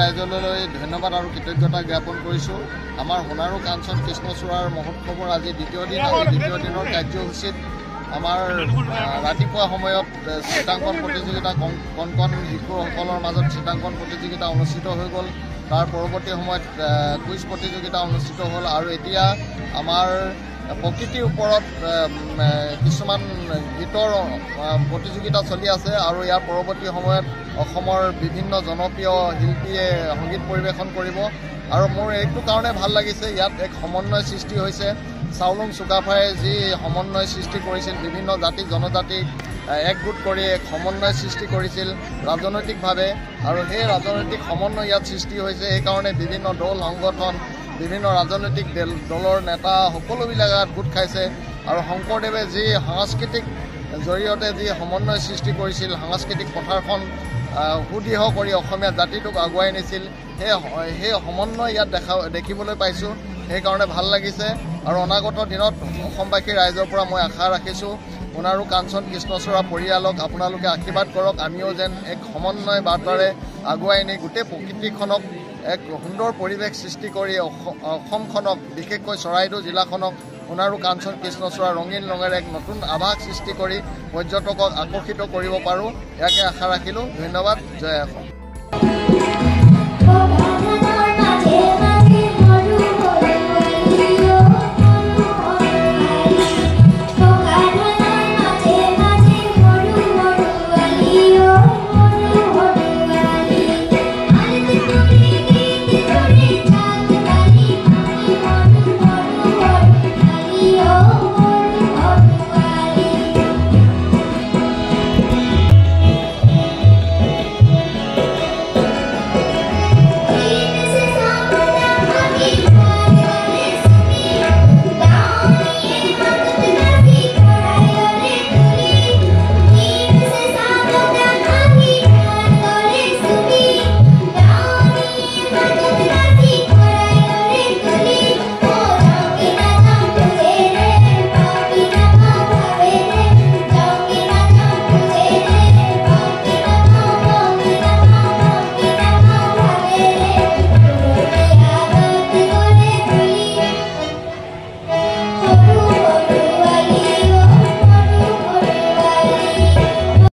ৰাইজলৈ ধন্যবাদ আৰু কৃতজ্ঞতা জ্ঞাপন কৰিছোঁ। আমাৰ সোণাৰু কাঞ্চন কৃষ্ণচূড়াৰ মহোৎসৱৰ আজি দ্বিতীয় দিন। আজি দ্বিতীয় দিনৰ কাৰ্যসূচীত আমাৰ ৰাতিপুৱা সময়ত চিত্ৰাংকন প্ৰতিযোগিতা, কণ কণ শিশুসকলৰ মাজত চিত্ৰাংকন প্ৰতিযোগিতা অনুষ্ঠিত হৈ গ'ল। তাৰ পৰৱৰ্তী সময়ত কুইজ প্ৰতিযোগিতা অনুষ্ঠিত হ'ল আৰু এতিয়া আমাৰ প্ৰকৃতিৰ ওপৰত কিছুমান গীতৰ প্ৰতিযোগিতা চলি আছে আৰু ইয়াৰ পৰৱৰ্তী সময়ত অসমৰ বিভিন্ন জনপ্ৰিয় শিল্পীয়ে সংগীত পৰিৱেশন কৰিব। আৰু মোৰ এইটো কাৰণে ভাল লাগিছে, ইয়াত এক সমন্বয় সৃষ্টি হৈছে। চাউলুং চুকাফাই যি সমন্বয় সৃষ্টি কৰিছিল, বিভিন্ন জাতি জনজাতিক একগোট কৰি এক সমন্বয় সৃষ্টি কৰিছিল ৰাজনৈতিকভাৱে, আৰু সেই ৰাজনৈতিক সমন্বয় ইয়াত সৃষ্টি হৈছে। সেইকাৰণে বিভিন্ন দল সংগঠন, বিভিন্ন ৰাজনৈতিক দলৰ নেতা সকলোবিলাক ইয়াত গোট খাইছে। আৰু শংকৰদেৱে যি সাংস্কৃতিক জৰিয়তে যি সমন্বয় সৃষ্টি কৰিছিল, সাংস্কৃতিক পথাৰখন সুদৃঢ় কৰি অসমীয়া জাতিটোক আগুৱাই নিছিল, সেই সমন্বয় ইয়াত দেখিবলৈ পাইছোঁ। সেইকাৰণে ভাল লাগিছে। আৰু অনাগত দিনত অসমবাসী ৰাইজৰ পৰা মই আশা ৰাখিছোঁ, সোণাৰু কাঞ্চন কৃষ্ণচূড়া পৰিয়ালক আপোনালোকে আশীৰ্বাদ কৰক। আমিও যেন এক সমন্বয় বাৰ্তাৰে আগুৱাই নি গোটেই প্ৰকৃতিখনক এক সুন্দৰ পৰিৱেশ সৃষ্টি কৰি অসমখনক, বিশেষকৈ চৰাইদেউ জিলাখনক সোণাৰু কাঞ্চন কৃষ্ণচূড়া ৰঙীন ৰঙেৰে এক নতুন আভাস সৃষ্টি কৰি পৰ্যটকক আকৰ্ষিত কৰিব পাৰোঁ, ইয়াকে আশা ৰাখিলোঁ। ধন্যবাদ। জয় অসম।